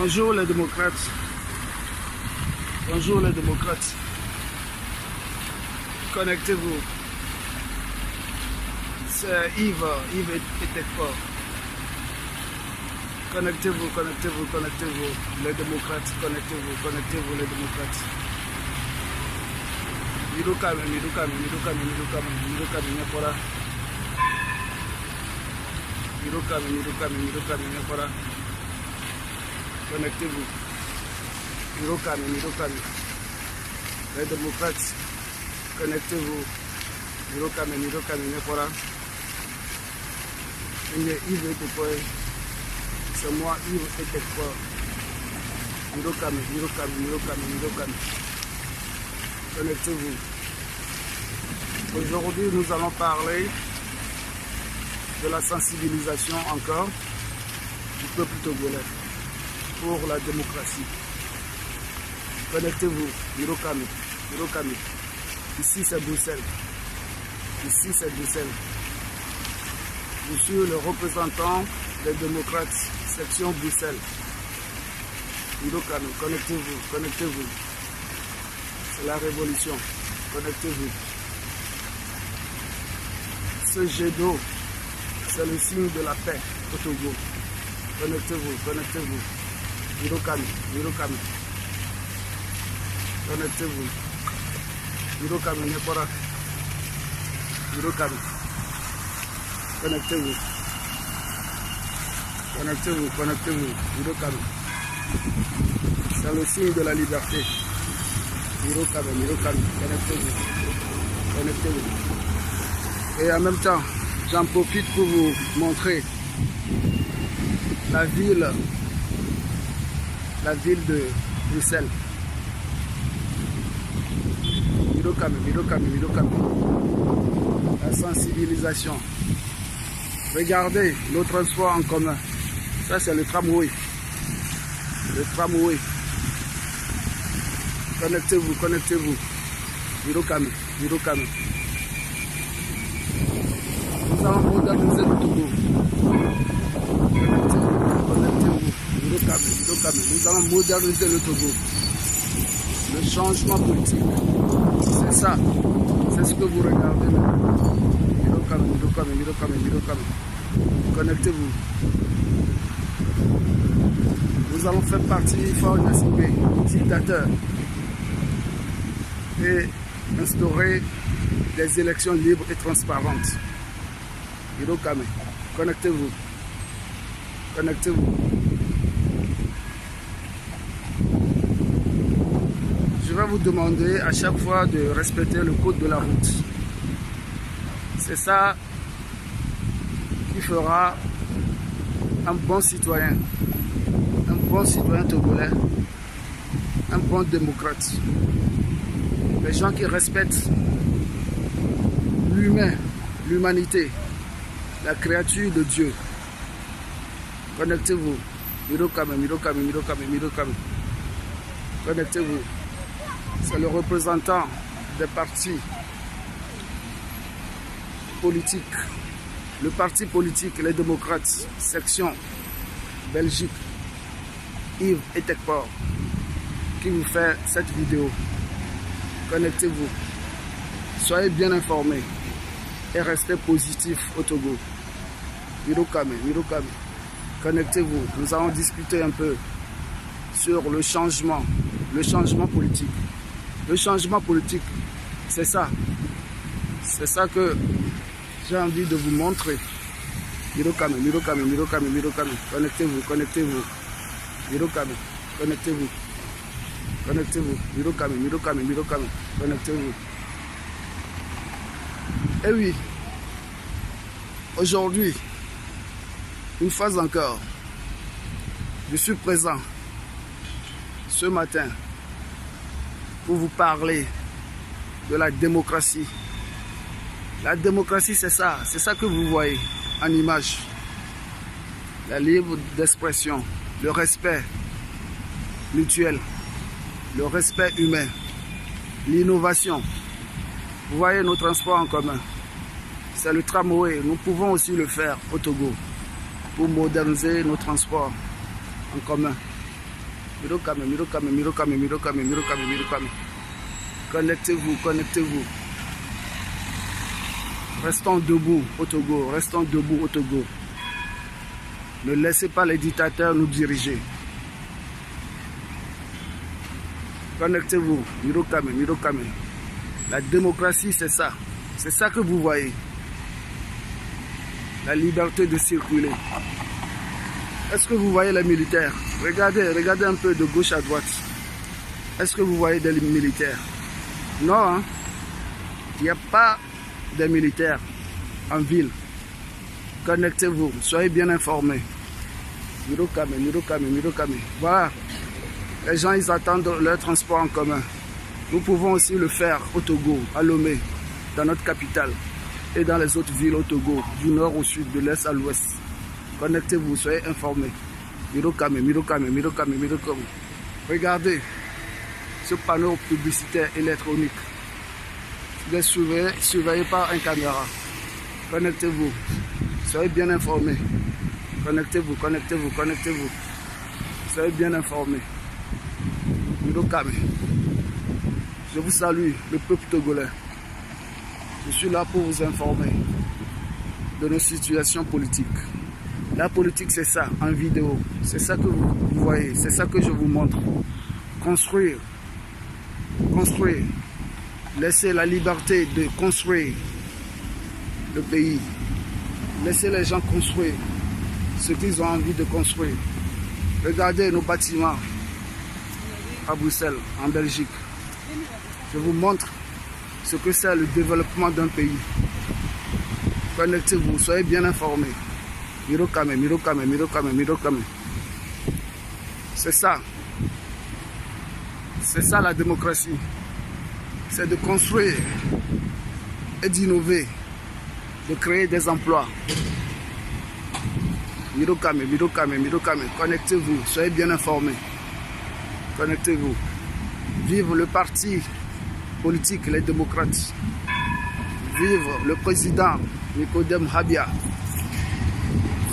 Bonjour les démocrates. Bonjour les démocrates. Connectez-vous. C'est Yves Etekpor. Connectez-vous, connectez-vous, connectez-vous. Les démocrates, connectez-vous, connectez-vous les démocrates. Mirukame, Mirukame, Mirukame, Mirukame, Mirukame, Nyakora. Mirukame, Mirukame, Mirukame, Nyakora. Connectez-vous. Mirukame, Mirukame. Les démocrates, connectez-vous. Mirukame, Mirukame, Nyakora. Yves Etekpor. C'est moi, Yves Etekpor. Mirukame, Mirukame, Mirukame, Mirukame. Connectez-vous. Aujourd'hui, nous allons parler de la sensibilisation encore du peuple togolais pour la démocratie. Connectez-vous. Mirukame, Mirukame. Ici, c'est Bruxelles. Ici, c'est Bruxelles. Je suis le représentant des démocrates, section Bruxelles. Mirukame, connectez-vous, connectez-vous. C'est la révolution. Connectez-vous. Ce jet d'eau, c'est le signe de la paix au Togo. Connectez-vous, connectez-vous. Mirukame, Mirukame. Connectez-vous. Mirukame, Nyakora. Mirukame. Connectez-vous. Connectez-vous, connectez-vous. Mirukame. C'est le signe de la liberté. Mirukame, Mirukame. Connectez-vous. Connectez-vous. Et en même temps, j'en profite pour vous montrer la ville de Bruxelles. Mirukame, Mirukame, Mirukame. La sensibilisation. Regardez nos transports en commun. Ça, c'est le tramway. Le tramway. Connectez-vous, connectez-vous. Mirukame, Mirukame. Nous allons moderniser le Togo. Connectez-vous, connectez-vous. Mirukame, Mirukame. Nous allons moderniser le Togo. Le changement politique. C'est ça. C'est ce que vous regardez là. Mirukame, Mirukame, Mirukame, Mirukame. Connectez-vous. Nous allons faire partie Faure Gnassingbé, dictateur, et instaurer des élections libres et transparentes. Mirukame, connectez-vous. Connectez-vous. Je vais vous demander à chaque fois de respecter le code de la route. C'est ça qui fera un bon citoyen togolais, un bon démocrate. Les gens qui respectent l'humain, l'humanité, la créature de Dieu. Connectez-vous. Mirukame, Mirukame, Mirukame, Mirukame. Connectez-vous. C'est le représentant des partis politiques. Le parti politique, les démocrates, section Belgique, Yves Etekpor, qui vous fait cette vidéo. Connectez-vous. Soyez bien informés et restez positifs au Togo. Mirukame, Mirukame. Connectez-vous. Nous allons discuter un peu sur le changement politique. Le changement politique, c'est ça. C'est ça que j'ai envie de vous montrer. Mirukame, Mirukame, Mirukame, Mirukame. Connectez-vous, connectez-vous. Mirukame, connectez-vous. Connectez-vous. Mirukame, Mirukame, Mirukame. Connectez-vous. Et oui, aujourd'hui, une fois encore, je suis présent ce matin pour vous parler de la démocratie. La démocratie, c'est ça que vous voyez en image. La libre d'expression, le respect mutuel, le respect humain, l'innovation. Vous voyez nos transports en commun. C'est le tramway. Nous pouvons aussi le faire au Togo pour moderniser nos transports en commun. Mirokame, Mirokame, Mirokame, Mirokame, Mirokame, Mirokame. Connectez-vous, connectez-vous. Restons debout au Togo, restons debout au Togo. Ne laissez pas les dictateurs nous diriger. Connectez-vous, Mirokame, Mirokame. La démocratie, c'est ça. C'est ça que vous voyez. La liberté de circuler. Est-ce que vous voyez les militaires? Regardez, regardez un peu de gauche à droite. Est-ce que vous voyez des militaires? Non, hein? Il n'y a pas de militaires en ville. Connectez-vous, soyez bien informés. Mirokame, Mirokame, Mirokame. Voilà. Les gens, ils attendent leur transport en commun. Nous pouvons aussi le faire au Togo, à Lomé, dans notre capitale, et dans les autres villes au Togo, du nord au sud, de l'est à l'ouest. Connectez-vous, soyez informés. Mirokame, Mirokame, Mirokame, Mirokame. Regardez ce panneau publicitaire électronique. Il est surveillé par un caméra. Connectez-vous, soyez bien informés. Connectez-vous, connectez-vous, connectez-vous. Soyez bien informés. Mirokame. Je vous salue, le peuple togolais. Je suis là pour vous informer de nos situations politiques. La politique, c'est ça, en vidéo. C'est ça que vous voyez, c'est ça que je vous montre. Construire. Construire. Laissez la liberté de construire le pays. Laissez les gens construire ce qu'ils ont envie de construire. Regardez nos bâtiments à Bruxelles, en Belgique. Je vous montre ce que c'est le développement d'un pays. Connectez-vous, soyez bien informés. Mirokame, Mirokame, Mirokame, Mirokame. C'est ça. C'est ça la démocratie. C'est de construire et d'innover, de créer des emplois. Mirokame, Mirokame, Mirokame. Connectez-vous, soyez bien informés. Connectez-vous. Vive le parti politique, les démocrates. Vive le président Nicodème Habia.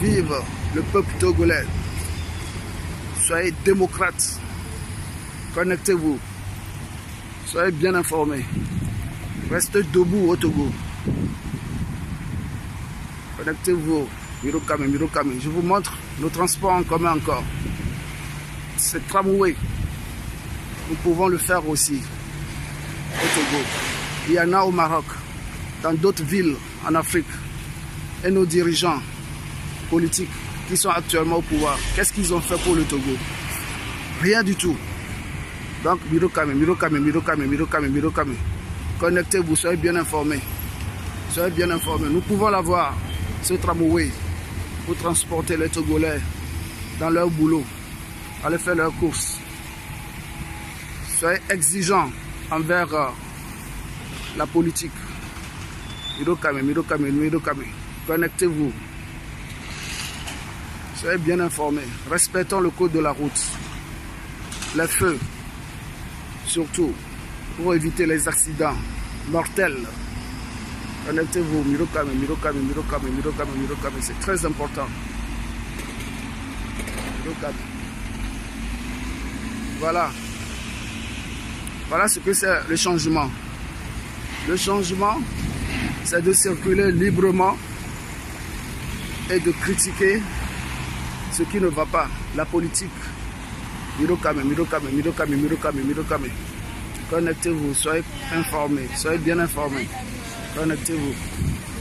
Vive le peuple togolais. Soyez démocrates. Connectez-vous. Soyez bien informés. Restez debout au Togo. Connectez-vous. Mirokame, Mirokame. Je vous montre nos transports en commun encore. C'est tramway. Nous pouvons le faire aussi au Togo. Il y en a au Maroc, dans d'autres villes en Afrique. Et nos dirigeants politiques qui sont actuellement au pouvoir, qu'est-ce qu'ils ont fait pour le Togo? Rien du tout. Donc, Mirokame, Mirokame, Mirokame, Mirokame, Mirokame. Connectez-vous, soyez bien informés. Soyez bien informés. Nous pouvons l'avoir, ce tramway, pour transporter les Togolais dans leur boulot, aller faire leurs courses. Soyez exigeants envers la politique. Mirokame, Mirokame, Mirokame. Connectez-vous. Soyez bien informés. Respectons le code de la route. Les feux, surtout, pour éviter les accidents mortels. Connectez-vous. Mirokame, Mirokame, Mirokame, Mirokame, Mirokame. C'est très important. Mirokame. Voilà. Voilà ce que c'est le changement. Le changement, c'est de circuler librement et de critiquer ce qui ne va pas. La politique. Mirokame, Mirokame, Mirokame, Mirokame, Mirokame. Connectez-vous, soyez informés, soyez bien informés. Connectez-vous.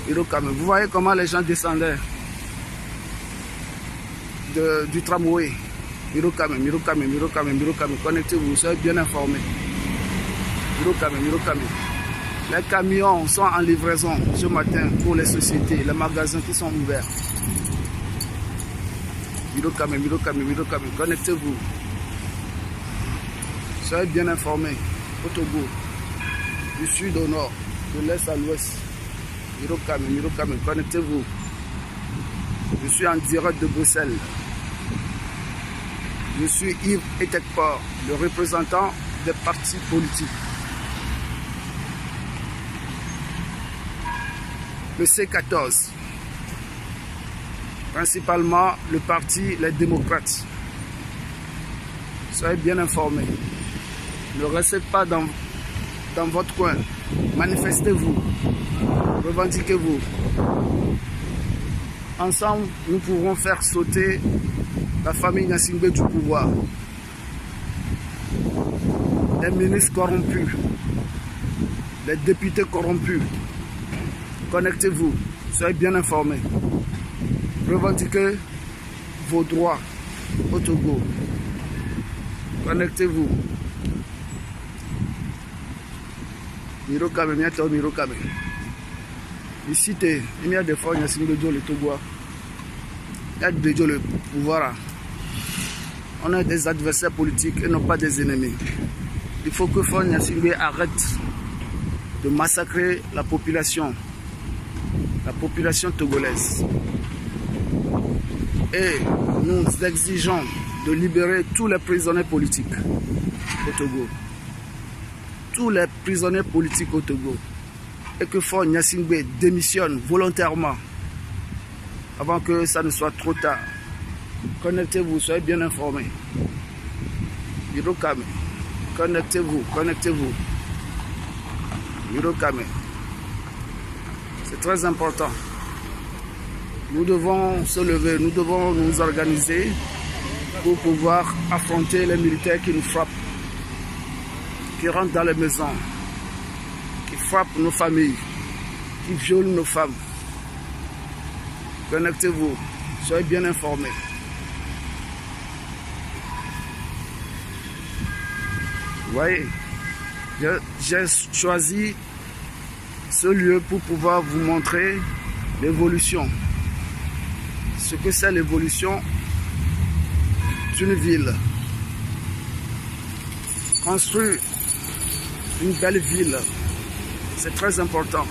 Mirokame. Vous voyez comment les gens descendaient du tramway. Mirokame, Mirokame, Mirokame, Mirokame. Connectez-vous, soyez bien informés. Mirokame, Mirokame. Les camions sont en livraison ce matin pour les sociétés, les magasins qui sont ouverts. Mirokame, Mirokame, Mirokame. Connectez-vous. Soyez bien informés au Togo, du sud au nord, de l'est à l'ouest. Mirokame, Mirokame. Connectez-vous. Je suis en direct de Bruxelles. Je suis Yves Etekpor, le représentant des partis politiques. Le C14, principalement le parti Les Démocrates. Soyez bien informés. Ne restez pas dans votre coin. Manifestez-vous. Revendiquez-vous. Ensemble, nous pourrons faire sauter la famille Gnassingbé du pouvoir. Les ministres corrompus, les députés corrompus. Connectez-vous, soyez bien informés. Revendiquez vos droits au Togo. Connectez-vous. Mirokame, miato Mirokame. Ici, il y a des fois, il y a le Togo. Il y a le pouvoir. On a des adversaires politiques et non pas des ennemis. Il faut que Faure Gnassingbé arrête de massacrer la population togolaise. Et nous exigeons de libérer tous les prisonniers politiques au Togo. Tous les prisonniers politiques au Togo. Et que Faure Gnassingbé démissionne volontairement avant que ça ne soit trop tard. Connectez-vous, soyez bien informés. Mirokame, connectez-vous, connectez-vous. Mirokame, c'est très important. Nous devons se lever, nous devons nous organiser pour pouvoir affronter les militaires qui nous frappent, qui rentrent dans les maisons, qui frappent nos familles, qui violent nos femmes. Connectez-vous, soyez bien informés. Vous voyez, j'ai choisi ce lieu pour pouvoir vous montrer l'évolution. Ce que c'est l'évolution d'une ville. Construire une belle ville, c'est très important.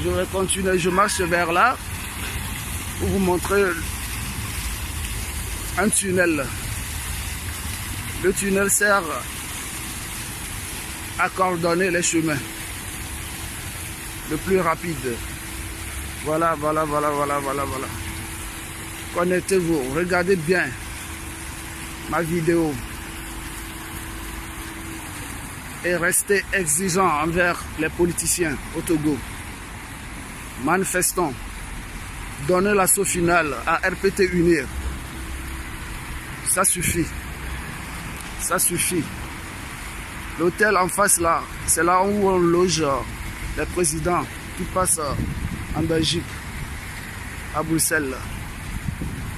Je vais continuer, je marche vers là pour vous montrer un tunnel. Le tunnel sert à coordonner les chemins le plus rapide. Voilà. Connectez-vous, regardez bien ma vidéo et restez exigeants envers les politiciens au Togo. Manifestons, donnez l'assaut final à RPT Unir. Ça suffit. Ça suffit. L'hôtel en face là, c'est là où on loge les présidents qui passent en Belgique, à Bruxelles.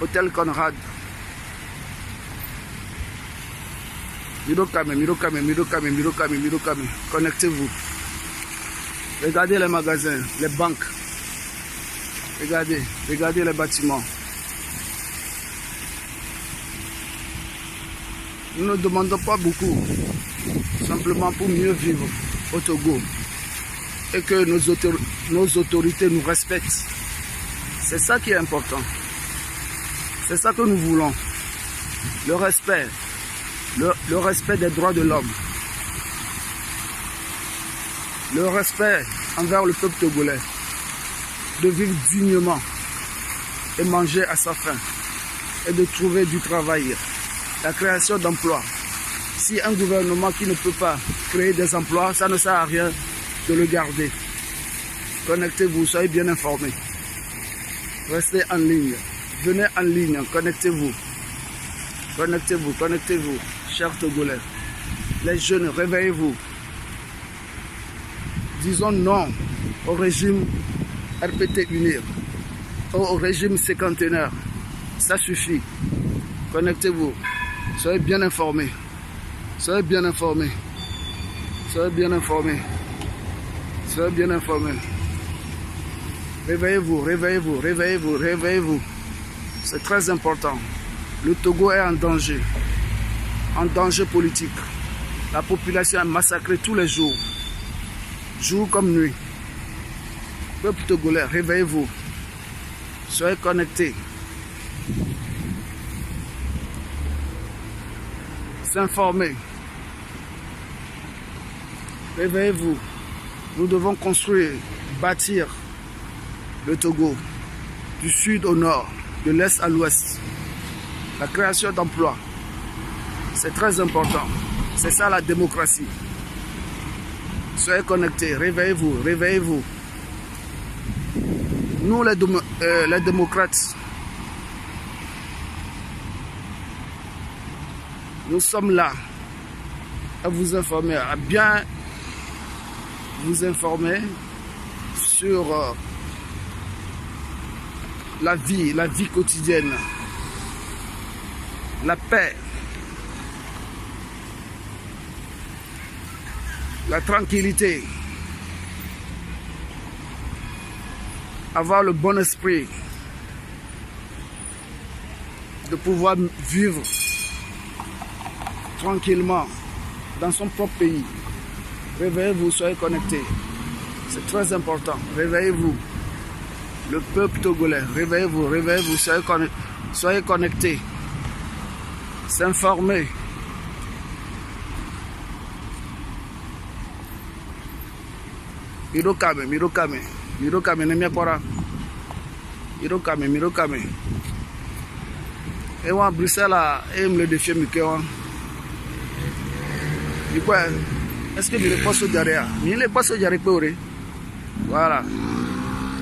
Hôtel Conrad. Mirokame. Connectez-vous. Regardez les magasins, les banques. Regardez les bâtiments. Nous ne demandons pas beaucoup, simplement pour mieux vivre au Togo et que nos autorités nous respectent. C'est ça qui est important. C'est ça que nous voulons. Le respect. Le respect des droits de l'homme. Le respect envers le peuple togolais. De vivre dignement et manger à sa faim. Et de trouver du travail. La création d'emplois. Si un gouvernement qui ne peut pas créer des emplois, ça ne sert à rien de le garder. Connectez-vous, soyez bien informés. Restez en ligne. Venez en ligne, connectez-vous. Connectez-vous, chers Togolais. Les jeunes, réveillez-vous. Disons non au régime RPT Unir, au régime cinquantenaire. Ça suffit. Connectez-vous. Soyez bien informés. Réveillez-vous. C'est très important. Le Togo est en danger politique. La population est massacrée tous les jours, jour comme nuit. Peuple togolais, réveillez-vous. Soyez connectés. S'informer. Réveillez-vous. Nous devons construire, bâtir le Togo du sud au nord, de l'est à l'ouest. La création d'emplois, C'est très important. C'est ça la démocratie. Soyez connectés, réveillez-vous, réveillez-vous. Nous les démocrates, nous sommes là à vous informer, à bien vous informer sur la vie quotidienne, la paix, la tranquillité, avoir le bon esprit de pouvoir vivre tranquillement dans son propre pays. Réveillez-vous, soyez connectés. C'est très important. Réveillez-vous. Le peuple togolais, réveillez-vous, réveillez-vous, soyez connectés. S'informer. Mirokame, Nemiapora. Mirokame. Et moi, Bruxelles, aime le défi, du coup, est-ce que je ne pas se derrière? Il n'est pas se derrière. Voilà.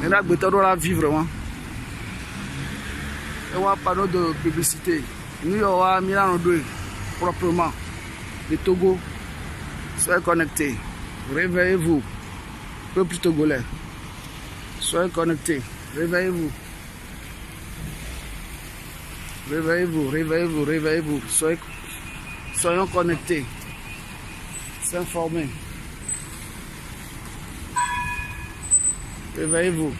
Il y a des vivre. Et on a panneau de publicité. Nous avons mis en deux proprement. Le Togo. Soyez connectés. Réveillez-vous. Peuple togolais. Soyez connectés. Réveillez-vous. Réveillez-vous. Soyons connectés. S'informer. Réveillez-vous.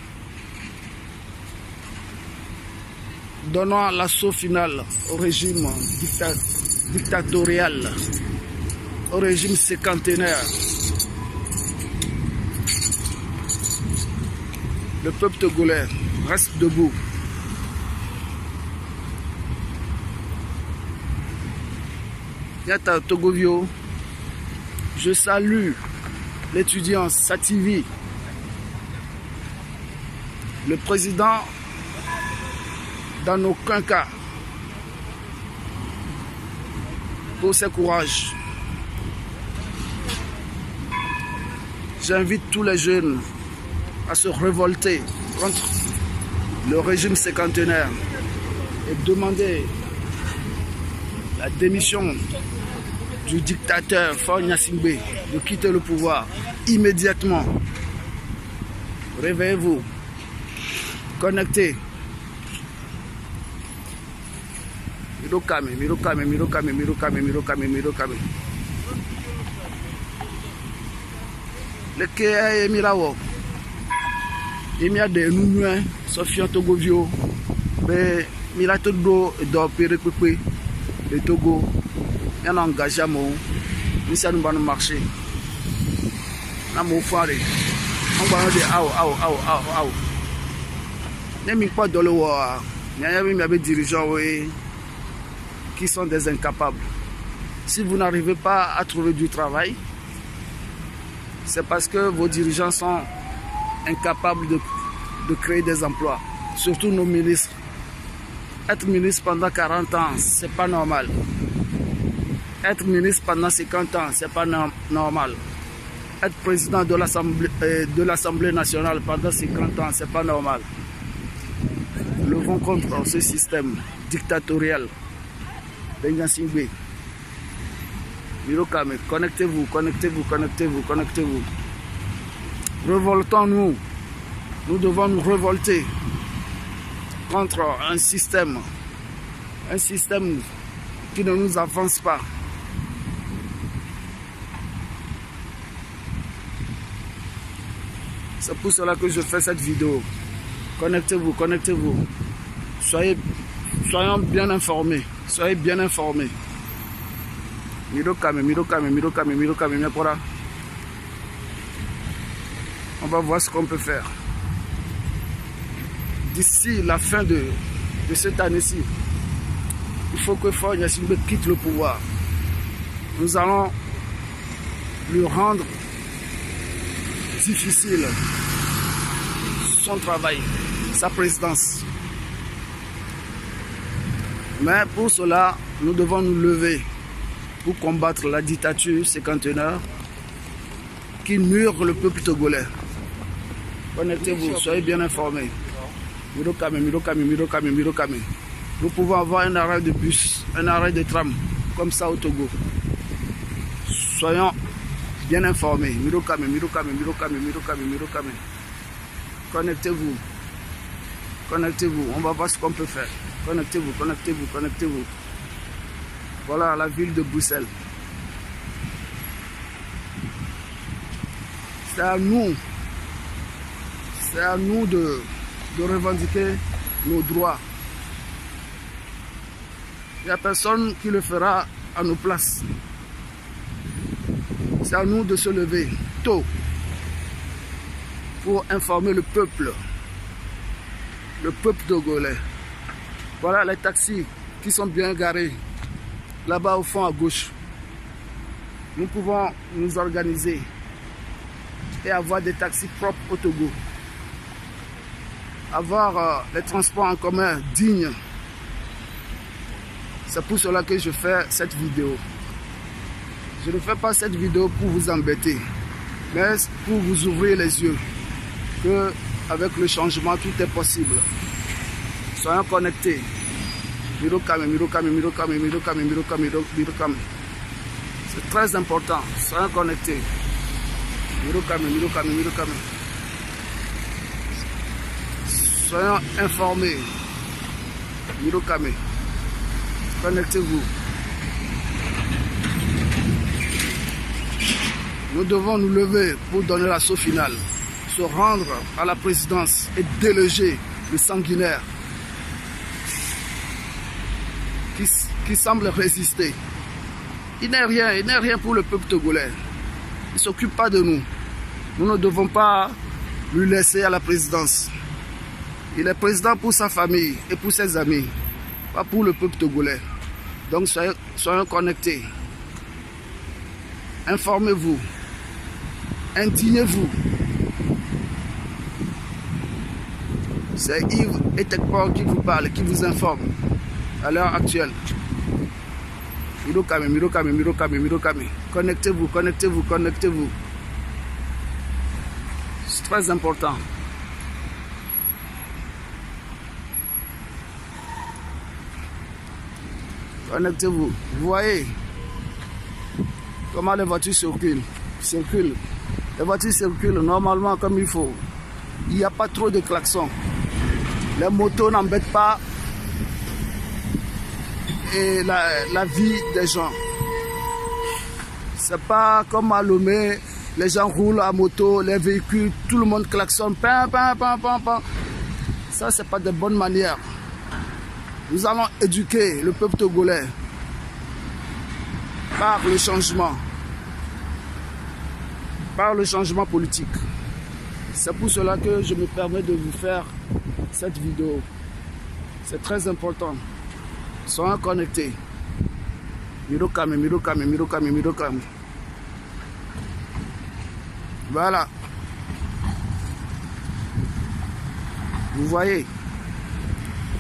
Donnons l'assaut final au régime dictatorial, au régime cinquantenaire. Le peuple togolais reste debout. Yata Togovio. Je salue l'étudiant Sativi, le président, dans aucun cas, pour ses courages. J'invite tous les jeunes à se révolter contre le régime cinquantenaire et demander la démission du dictateur Faure Gnassingbé de quitter le pouvoir immédiatement. Réveillez-vous, connectez. Mirokame. Le Kea Emirawo, Emia de Nounouin, Sofian Togovio, Milatodo et Doperepepe, le Togo. Il y a un engagement, nous sommes dans le marché. Nous sommes foirés. On va dire aou. Il n'y a pas de loi. Il y a des dirigeants qui sont des incapables. Si vous n'arrivez pas à trouver du travail, c'est parce que vos dirigeants sont incapables de créer des emplois. Surtout nos ministres. Être ministre pendant 40 ans, c'est pas normal. Être ministre pendant 50 ans, c'est pas normal. Être président de l'Assemblée nationale pendant 50 ans, c'est pas normal. Levons contre ce système dictatorial. Gnassingbé. Mirokame, connectez-vous. Révoltons-nous. Nous devons nous révolter contre un système qui ne nous avance pas. C'est pour cela que je fais cette vidéo. Connectez-vous. Soyons bien informés. Mirokame. On va voir ce qu'on peut faire. D'ici la fin de cette année-ci, il faut que Faure Gnassingbé quitte le pouvoir. Nous allons lui rendre difficile son travail, sa présidence. Mais pour cela, nous devons nous lever pour combattre la dictature cinquantenaire qui mure le peuple togolais. Connectez-vous, soyez bien informés. Mirokame, Mirokame, Mirokame, Mirokame. Nous pouvons avoir un arrêt de bus, un arrêt de tram, comme ça au Togo. Soyons bien informés. Mirokame, Mirokame, Mirokame, Mirokame, Mirokame. Connectez-vous. Connectez-vous. On va voir ce qu'on peut faire. Connectez-vous, connectez-vous, connectez-vous. Voilà la ville de Bruxelles. C'est à nous. C'est à nous de revendiquer nos droits. Il n'y a personne qui le fera à nos places. C'est à nous de se lever tôt pour informer le peuple togolais. Voilà les taxis qui sont bien garés là-bas au fond à gauche. Nous pouvons nous organiser et avoir des taxis propres au Togo. Avoir les transports en commun dignes. C'est pour cela que je fais cette vidéo. Je ne fais pas cette vidéo pour vous embêter, mais pour vous ouvrir les yeux. Que avec le changement, tout est possible. Soyons connectés. Mirokame, Mirokame, Mirokame, Mirokame, Mirokame, Mirokame. C'est très important. Soyons connectés. Mirokame, Mirokame, Mirokame. Soyons informés. Mirokame. Connectez-vous. Nous devons nous lever pour donner l'assaut final. Se rendre à la présidence et déloger le sanguinaire qui semble résister. Il n'est rien pour le peuple togolais. Il ne s'occupe pas de nous. Nous ne devons pas lui laisser à la présidence. Il est président pour sa famille et pour ses amis, pas pour le peuple togolais. Donc soyons connectés. Informez-vous. Indignez-vous. C'est Yves Etekpor qui vous parle, qui vous informe à l'heure actuelle. Mirokame, Mirokame, Mirokame, Mirokame. Connectez-vous, connectez-vous, connectez-vous. C'est très important. Connectez-vous. Vous voyez comment les voitures circulent. Les voitures circulent normalement comme il faut. Il n'y a pas trop de klaxons. Les motos n'embêtent pas et la vie des gens. C'est pas comme à Lomé, les gens roulent à moto, les véhicules, tout le monde klaxonne. Pam, pam, pam, pam, pam. Ça, c'est pas de bonnes manières. Nous allons éduquer le peuple togolais par le changement politique. C'est pour cela que je me permets de vous faire cette vidéo. C'est très important. Soyons connectés. Mirokame, Mirokame, Mirokame, Mirokame. Voilà. Vous voyez,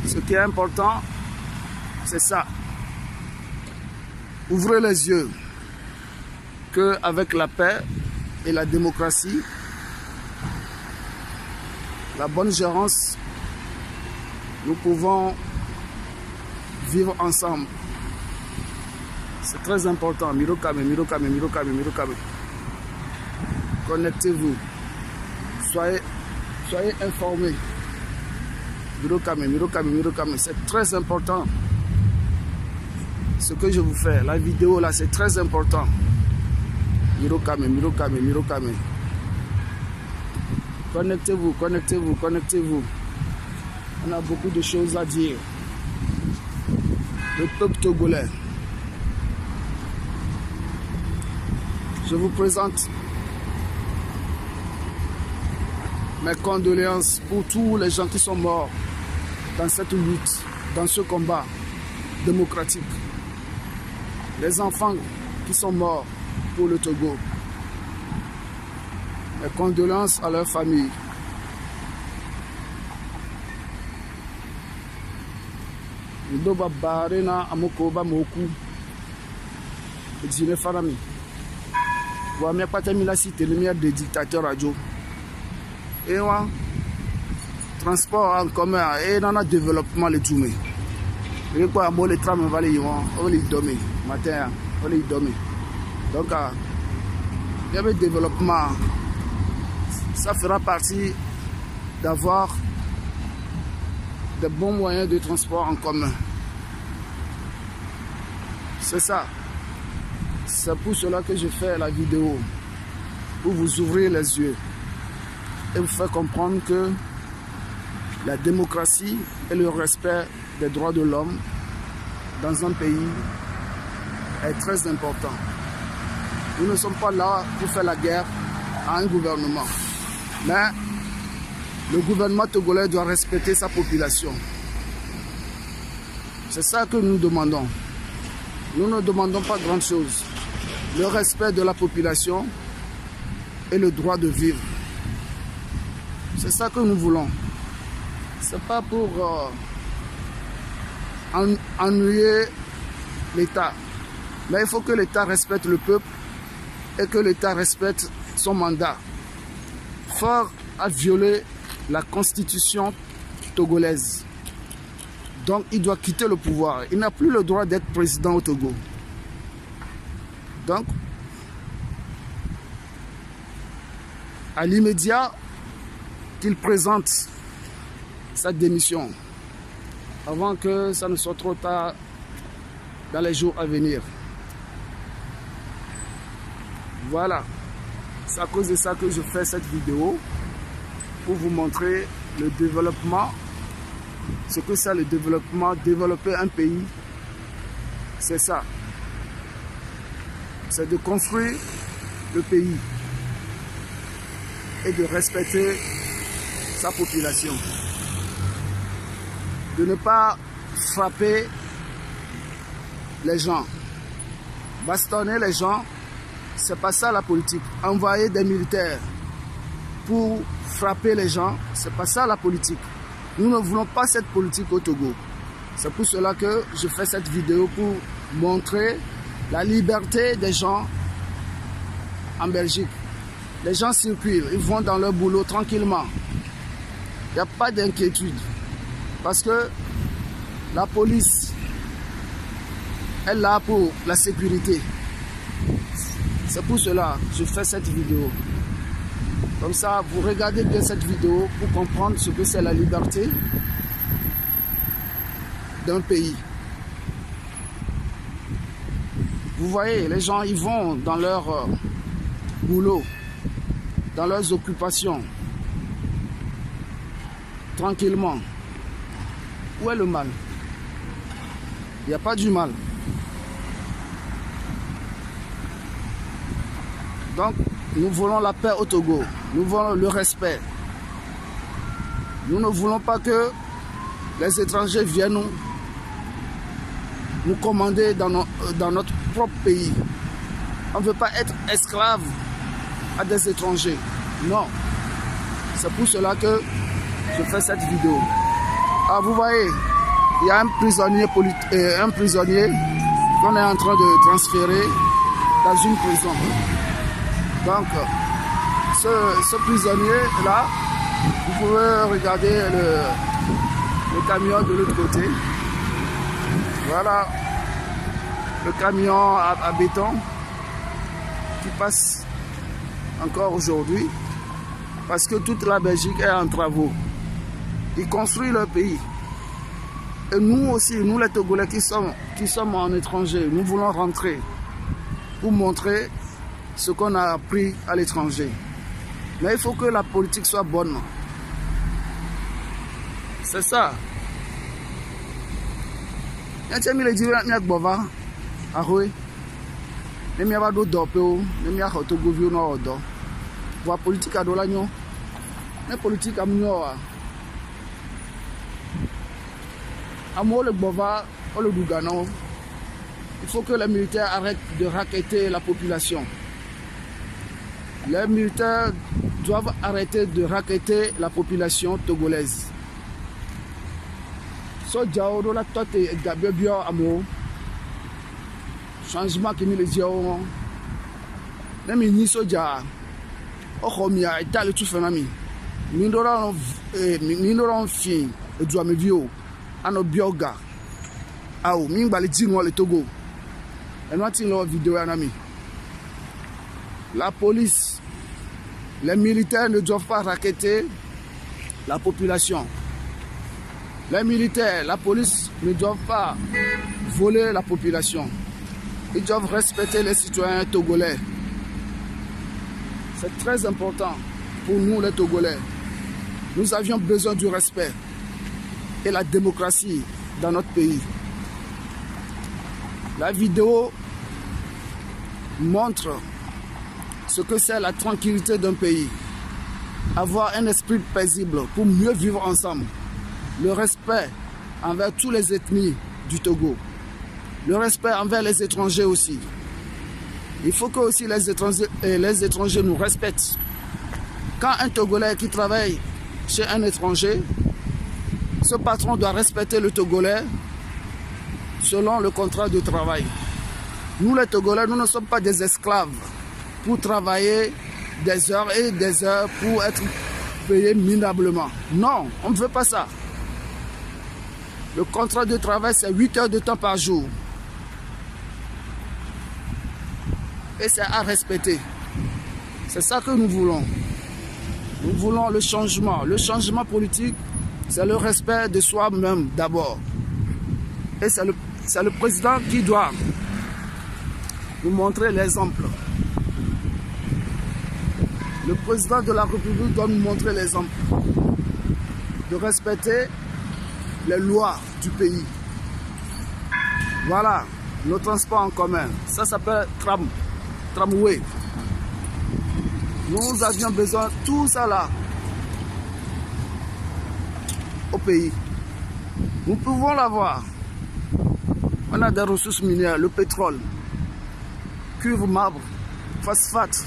ce qui est important, c'est ça. Ouvrez les yeux qu'avec la paix et la démocratie, la bonne gérance, nous pouvons vivre ensemble. C'est très important. Mirokame, Mirokame, Mirokame, Mirokame. Connectez-vous. Soyez informés. Mirokame, Mirokame, Mirokame. C'est très important. Ce que je vous fais, la vidéo là, c'est très important. Mirokame, Mirokame, Mirokame. Connectez-vous, connectez-vous, connectez-vous. On a beaucoup de choses à dire. Le peuple togolais. Je vous présente mes condoléances pour tous les gens qui sont morts dans cette lutte, dans ce combat démocratique. Les enfants qui sont morts pour le Togo. Mes condoléances à leur famille. Ndoba barena amokoba moku. Exilé Farami. Vous n'avez pas terminé la cité, le meilleur des dictateurs radio. Et moi, transport en commun et dans le développement, les Djoumé. Et quoi, moi, les trams, on va les dormir. Matin, on va les dormir. Donc, il y avait le développement. Ça fera partie d'avoir de bons moyens de transport en commun. C'est ça. C'est pour cela que je fais la vidéo. Pour vous ouvrir les yeux. Et vous faire comprendre que la démocratie et le respect des droits de l'homme dans un pays est très important. Nous ne sommes pas là pour faire la guerre à un gouvernement. Mais le gouvernement togolais doit respecter sa population. C'est ça que nous demandons. Nous ne demandons pas grand chose. Le respect de la population et le droit de vivre. C'est ça que nous voulons. C'est pas pour ennuyer l'État. Mais il faut que l'État respecte le peuple et que l'État respecte son mandat. Fort a violé la constitution togolaise. Donc il doit quitter le pouvoir. Il n'a plus le droit d'être président au Togo. Donc, à l'immédiat, qu'il présente sa démission avant que ça ne soit trop tard dans les jours à venir. Voilà, c'est à cause de ça que je fais cette vidéo pour vous montrer le développement, ce que c'est le développement, développer un pays, c'est ça. C'est de construire le pays et de respecter sa population. De ne pas frapper les gens. Bastonner les gens, c'est pas ça la politique. Envoyer des militaires pour frapper les gens, c'est pas ça la politique. Nous ne voulons pas cette politique au Togo. C'est pour cela que je fais cette vidéo pour montrer la liberté des gens en Belgique. Les gens circulent, ils vont dans leur boulot tranquillement. Il n'y a pas d'inquiétude. Parce que la police est là pour la sécurité. C'est pour cela que je fais cette vidéo. Comme ça, vous regardez bien cette vidéo pour comprendre ce que c'est la liberté d'un pays. Vous voyez, les gens, ils vont dans leur boulot, dans leurs occupations, tranquillement. Où est le mal? Il n'y a pas du mal. Donc, nous voulons la paix au Togo. Nous voulons le respect. Nous ne voulons pas que les étrangers viennent nous commander dans notre propre pays. On ne veut pas être esclave à des étrangers. Non. C'est pour cela que je fais cette vidéo. Ah, vous voyez, il y a un prisonnier qu'on est en train de transférer dans une prison. Donc, ce prisonnier-là, vous pouvez regarder le camion de l'autre côté. Voilà, le camion à béton qui passe encore aujourd'hui parce que toute la Belgique est en travaux. Ils construisent leur pays. Et nous aussi, nous les Togolais qui sommes en étranger, nous voulons rentrer pour montrer ce qu'on a appris à l'étranger. Mais il faut que la politique soit bonne. C'est ça. La politique a la politique a il faut que les militaires arrêtent de racketter la population. Les militaires doivent arrêter de racketter la population togolaise. changement qui nous le dit. Même ni soja. Oh, mi a été le tout phénomène. Nous n'aurons fin. Et doit me vieux. Ano bioga. Ah, mi mbali dino le Togo. Et nous avons une vidéo à ami. La police, les militaires ne doivent pas racketter la population. Les militaires, la police ne doivent pas voler la population. Ils doivent respecter les citoyens togolais. C'est très important pour nous les Togolais. Nous avions besoin du respect et la démocratie dans notre pays. La vidéo montre ce que c'est la tranquillité d'un pays. Avoir un esprit paisible pour mieux vivre ensemble. Le respect envers toutes les ethnies du Togo. Le respect envers les étrangers aussi. Il faut que aussi les étrangers nous respectent. Quand un Togolais qui travaille chez un étranger, ce patron doit respecter le Togolais selon le contrat de travail. Nous les Togolais, nous ne sommes pas des esclaves pour travailler des heures et des heures pour être payés minablement. Non, on ne veut pas ça. Le contrat de travail, c'est 8 heures de temps par jour. Et c'est à respecter. C'est ça que nous voulons. Nous voulons le changement. Le changement politique, c'est le respect de soi-même d'abord. Et c'est le président qui doit nous montrer l'exemple. Le président de la République doit nous montrer l'exemple de respecter les lois du pays. Voilà, le transport en commun. Ça s'appelle tramway. Nous avions besoin de tout ça là au pays. Nous pouvons l'avoir. On a des ressources minières, le pétrole, cuivre, marbre, phosphate.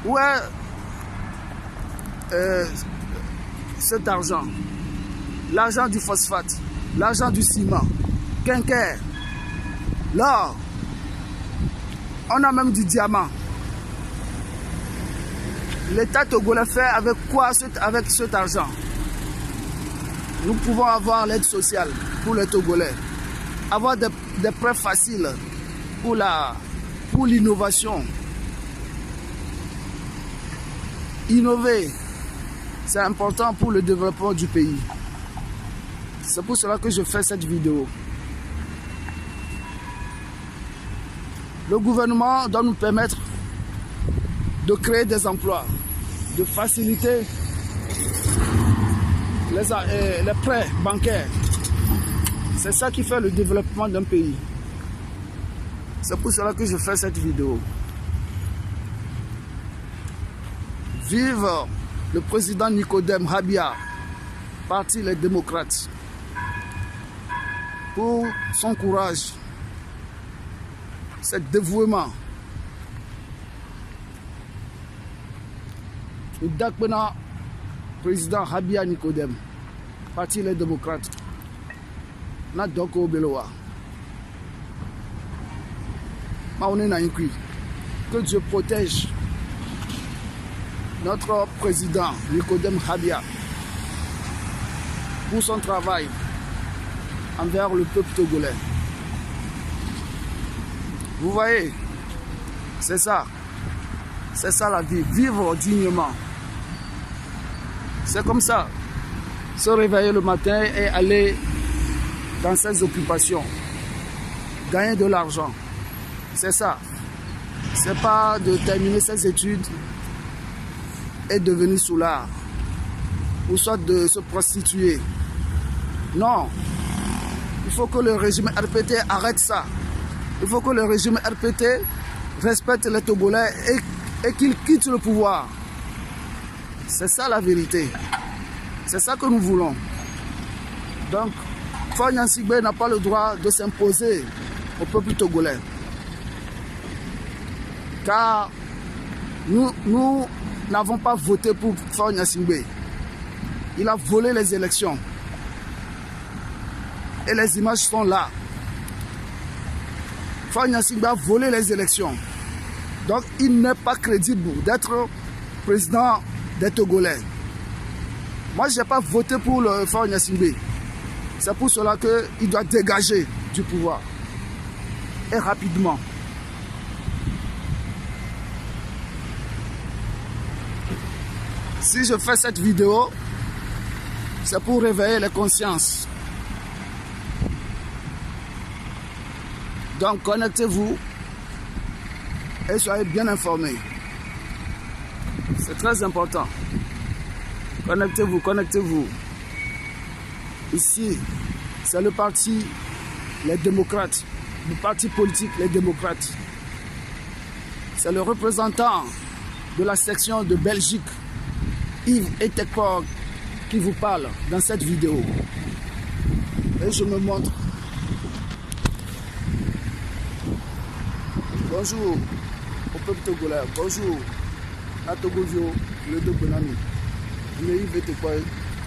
Où est cet argent? L'argent du phosphate, l'argent du ciment, quincaire, l'or. On a même du diamant. L'État togolais fait avec quoi avec cet argent? Nous pouvons avoir l'aide sociale pour les Togolais. Avoir des prêts faciles pour l'innovation. Innover, c'est important pour le développement du pays. C'est pour cela que je fais cette vidéo. Le gouvernement doit nous permettre de créer des emplois, de faciliter les prêts bancaires. C'est ça qui fait le développement d'un pays. C'est pour cela que je fais cette vidéo. Vive le président Nicodème Habia, parti les démocrates, pour son courage, cet dévouement. Le Dakbena, président Habia Nicodème, parti les démocrates, n'a donc au Beloa. Que Dieu protège notre président Nicodème Habia pour son travail envers le peuple togolais. Vous voyez, c'est ça la vie, vivre dignement. C'est comme ça, se réveiller le matin et aller dans ses occupations, gagner de l'argent. C'est ça. C'est pas de terminer ses études et devenir soulard, ou soit de se prostituer. Non. Il faut que le régime RPT arrête ça. Il faut que le régime RPT respecte les Togolais et qu'il quitte le pouvoir. C'est ça la vérité. C'est ça que nous voulons. Donc, Faure Gnassingbé n'a pas le droit de s'imposer au peuple togolais. Car nous n'avons pas voté pour Faure Gnassingbé. Il a volé les élections. Et les images sont là. Faure Gnassingbé a volé les élections. Donc il n'est pas crédible d'être président des Togolais. Moi, je n'ai pas voté pour le Faure Gnassingbé. C'est pour cela qu'il doit dégager du pouvoir. Et rapidement. Si je fais cette vidéo, c'est pour réveiller les consciences. Donc connectez-vous et soyez bien informés. C'est très important. Connectez-vous, connectez-vous. Ici, c'est le parti Les Démocrates, le parti politique Les Démocrates. C'est le représentant de la section de Belgique, Yves Etekpor, qui vous parle dans cette vidéo. Et je me montre. Bonjour au peuple togolais, bonjour à Togovio, le Dogonami. Mais Yves Etekpor,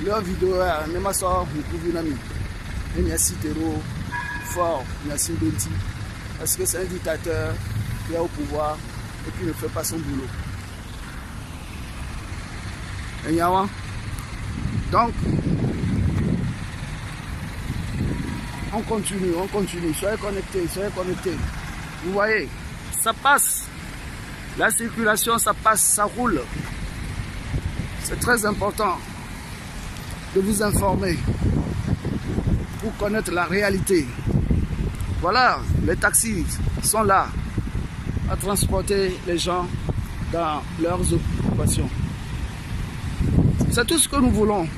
leur vidéo est même à ça, vous pouvez l'ami. Il y a Citero, Faure Gnassingbé, parce que c'est un dictateur qui est au pouvoir et qui ne fait pas son boulot. Donc, on continue, soyez connectés, soyez connectés. Vous voyez, ça passe, la circulation, ça passe, ça roule. C'est très important de vous informer pour connaître la réalité. Voilà, les taxis sont là à transporter les gens dans leurs occupations. C'est tout ce que nous voulons.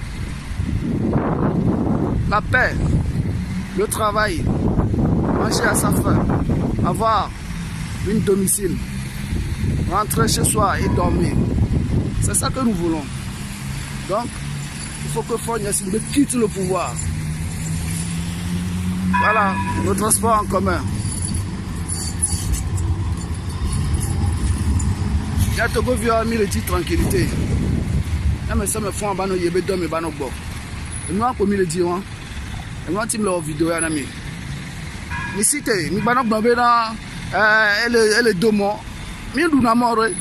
La paix, le travail, manger à sa faim, avoir une domicile, rentrer chez soi et dormir. C'est ça que nous voulons. Donc, il faut que Faure Gnassingbé quitte le pouvoir. Voilà, le transport en commun. Il y a Togo Vio a mis le titre tranquillité. Mais ça me fait un bano yebe dom et bano bo. Et nous avons mis le dit, et nous avons leur vidéo à ami. Mais si tu es, nous bano blambé dans le domo, nous nous n'amore et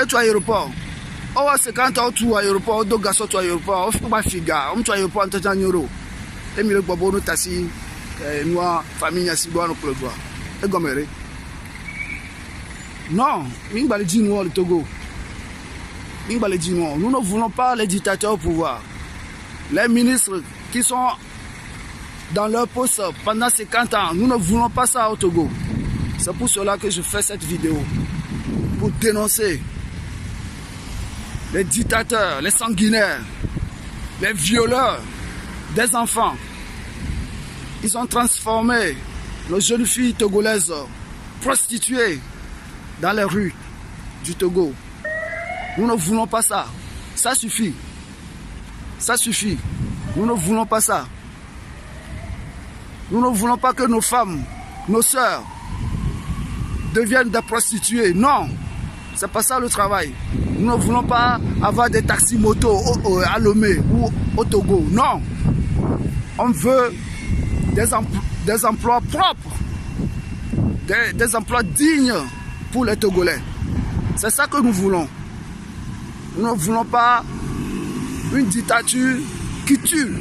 tu as aéroport. Oh, c'est quand tu as aéroport, deux gars sont à aéroport, on fait pas figa, on tu as aéroport en tant euro. Et nous le bobo nous tassi, nous famille Gnassingbé nous club et goméré. Non, nous allons dire nous le Togo. Nous ne voulons pas les dictateurs au pouvoir. Les ministres qui sont dans leur poste pendant 50 ans, nous ne voulons pas ça au Togo. C'est pour cela que je fais cette vidéo. Pour dénoncer les dictateurs, les sanguinaires, les violeurs des enfants. Ils ont transformé nos jeunes filles togolaises prostituées dans les rues du Togo. Nous ne voulons pas ça. Ça suffit. Ça suffit. Nous ne voulons pas ça. Nous ne voulons pas que nos femmes, nos sœurs, deviennent des prostituées. Non. C'est pas ça le travail. Nous ne voulons pas avoir des taxis-motos à Lomé ou au Togo. Non. On veut des emplois propres. Des emplois dignes pour les Togolais. C'est ça que nous voulons. Nous ne voulons pas une dictature qui tue.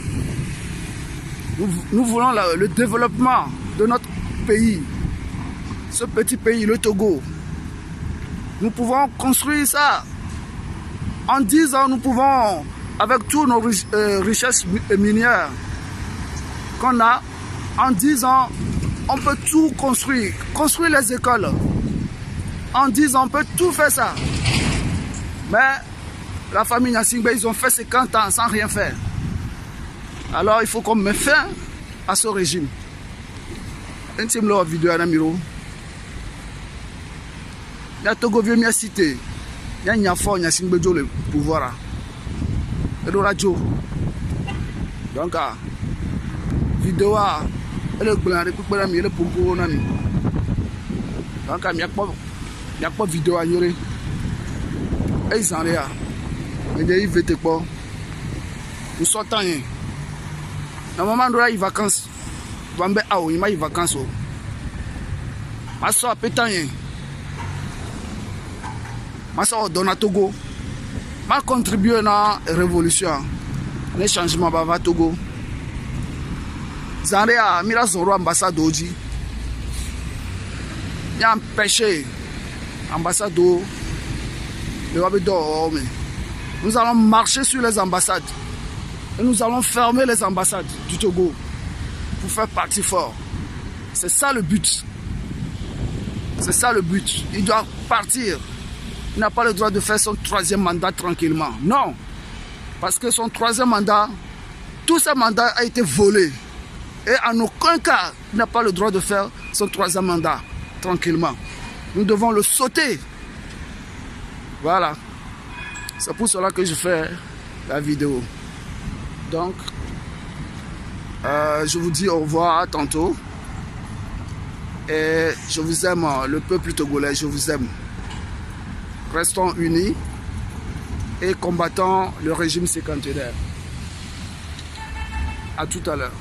Nous voulons le développement de notre pays. Ce petit pays, le Togo. Nous pouvons construire ça. En 10 ans, nous pouvons, avec toutes nos richesses minières qu'on a, en 10 ans, on peut tout construire. Construire les écoles. En 10 ans, on peut tout faire ça. Mais la famille Gnassingbé, ils ont fait 50 ans sans rien faire. Alors il faut qu'on mette fin à ce régime. Intime leur vidéo à Namiro. Il y a Togo Vieux cité. Il y a Faure Gnassingbé le pouvoir. Et le radio. Donc, vidéo elle est blanche, elle est pour vous. Donc, il n'y a pas de vidéo à yore. Et ils en sont. Mais il veut te quoi? Nous sortons. Normalement, il y a des vacances. Il y a des vacances. Ma soeur a pété. Ma soeur donne Togo. Ma contribué à la révolution. Le changement va Togo. Zandé a mis la zoro ambassade d'Oji. Il a empêché l'ambassade d'O. Nous allons marcher sur les ambassades. Et nous allons fermer les ambassades du Togo pour faire partie fort. C'est ça le but. C'est ça le but. Il doit partir. Il n'a pas le droit de faire son 3e mandat tranquillement. Non. Parce que son 3e mandat, tout ce mandat a été volé. Et en aucun cas, il n'a pas le droit de faire son 3e mandat tranquillement. Nous devons le sauter. Voilà. C'est pour cela que je fais la vidéo. Donc, je vous dis au revoir, à tantôt. Et je vous aime, le peuple togolais, je vous aime. Restons unis et combattons le régime séquentiel. À tout à l'heure.